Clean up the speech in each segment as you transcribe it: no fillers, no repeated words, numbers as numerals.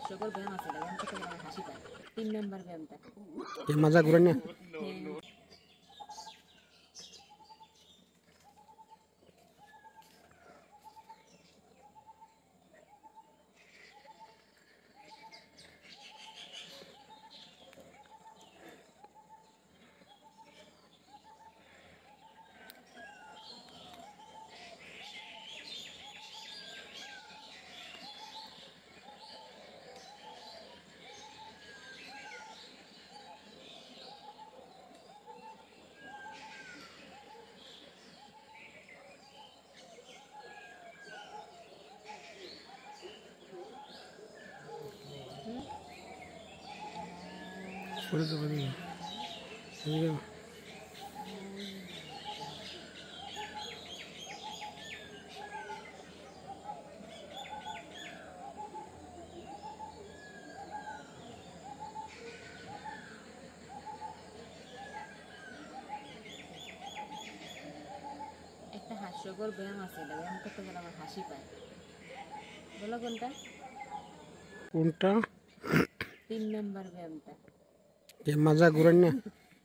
হাস্যকর ব্যায়াম আছে, ব্যায়াম করতে গেলে আমার হাসি পায়। 3 নাম্বার ব্যায়ামটা। মাজা ঘুরে না। হ্যাঁ। সরে যাবে না। একটা হাস্যকর ব্যায়াম আছে, ব্যায়াম করতে গেলে আমার হাসি পায়। বলো কোনটা? কোনটা? 3 নাম্বার ব্যায়ামটা। মাজা ঘুরে না।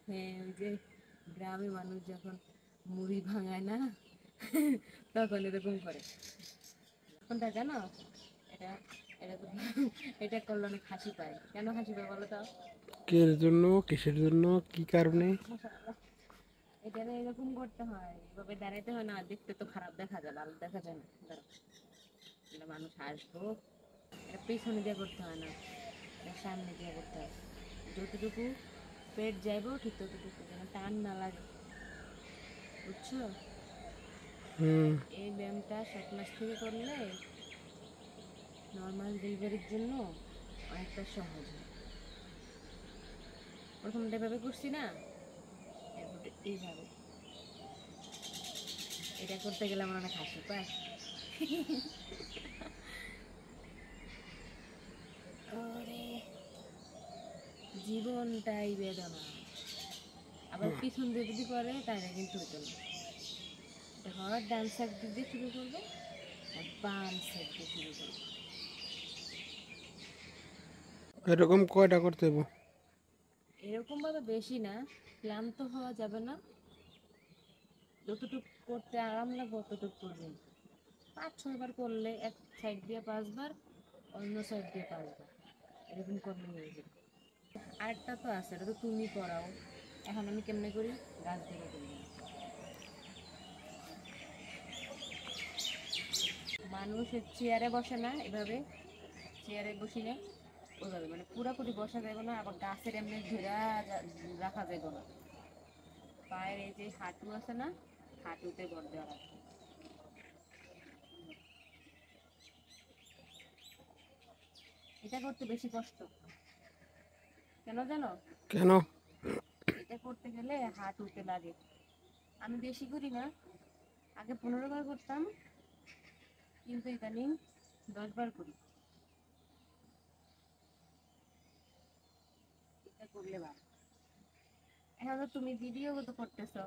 হ্যাঁ, ওই যে গ্রামে মানুষ যখন মুড়ি ভাঙায় না, তখন এরকম করে। কোনটা জানো? এটা এটা তো এটা করলে অনেক হাসি পায়। কেন হাসি পায় বলো তো? কিসের জন্য, কিসের জন্য, কি কারণে? এটা এরকম করতে হয়, এভাবে দাঁড়াইতে হয় না, দেখতে তো খারাপ দেখা যায়, ভালো দেখা যায় না। দাঁড়াও, এটা মানুষ হাসবো, এটা পেছনে দিয়ে করতে হয় না, এটা সামনে দিয়ে করতে হয়। যতটুকু পেট যাইবো ঠিক ততটুকু, যেন টান না লাগে, বুঝছো? এই ব্যায়ামটা 7 মাস থেকে করলে নর্মাল ডেলিভারির জন্য অনেকটা সহজ হয়। প্রথমটা এভাবে করছি না, এরপরে এইভাবে। এটা করতে গেলে আমার অনেক হাসি পায়। ওরে, জীবনটাই বেদনা। আবার পিছন দিয়ে যদি করে তাহলে কিন্তু হতো না। এটা হয় ডান সাইড দিয়ে শুরু করবে আর বাম সাইড দিয়ে শুরু করবে। এরকম কয়টা করতে হবে? এরকম ভাবে বেশি না, ক্লান্ত হওয়া যাবে না, যতটুকু করতে আরাম লাগবে ততটুকু করবেন। 5-6 বার করলে এক সাইড দিয়ে 5 বার, অন্য সাইড দিয়ে 5 বার, এরকম করলে হয়ে যাবে। আরেকটা তো আছে, এটা তো তুমি করাও। এখন আমি কেমনে করি, গাছ ধরে করি। মানুষ চেয়ারে বসে না, এভাবে চেয়ারে বসি না, ওইভাবে মানে পুরাপুরি বসা যাবে না, আবার গাছের এমনি ধরে রাখা যাবে না। পায়ের এই যে হাঁটু আছে না, হাঁটুতে ভর দেওয়া রাখবে। এটা করতে বেশি কষ্ট, কেন জানো? কেন? এটা করতে গেলে হাঁটুতে লাগে। আমি বেশি করি না, আগে 15 বার করতাম, কিন্তু ইদানিং 10 বার করি। এটা করলে ভালো। এখন তো তুমি ভিডিও তো করতেছো,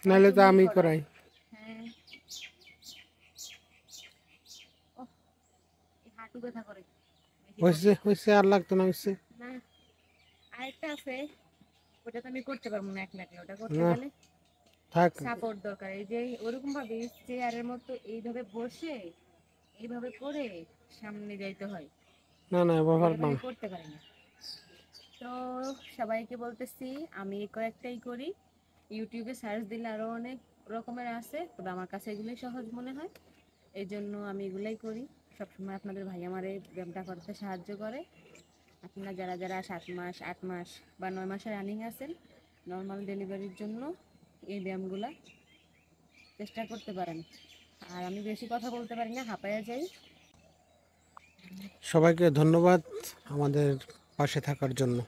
নাহলে তো তুমিই আমি করো। করাই। হ্যাঁ, ও, এই হাঁটু ব্যথা করে বেশি হয়েছে, করলে। হয়েছে, আর লাগতো না, হয়েছে। না, আরেকটা আছে, ওটা তো আমি করতে পারবো না একলাকে, ওটা করতে না, গেলে থাক। সাপোর্ট দরকার। এই যে ওরকম ভাবে চেয়ারের মতো এইভাবে বসে এইভাবে করে সামনে যাইতে হয়, না না, ব্যবহার এরকম না। আমি করতে পারি না। তো সবাইকে বলতেছি, আমি এই কয়েকটাই করি। ইউটিউবে সার্চ দিলে আরো অনেক রকমের আছে, তবে আমার কাছে এগুলোই সহজ মনে হয়, এই জন্য আমি এগুলাই করি। সবসময় আপনাদের ভাই আমার এই ব্যায়ামটা করতে সাহায্য করে। আপনারা যারা যারা 7 মাস, 8 মাস বা 9 মাসের রানিং আছেন, নর্মাল ডেলিভারির জন্য এই ব্যায়ামগুলা চেষ্টা করতে পারেন। আর আমি বেশি কথা বলতে পারি না, হাঁপায়া যাই। সবাইকে ধন্যবাদ আমাদের পাশে থাকার জন্য।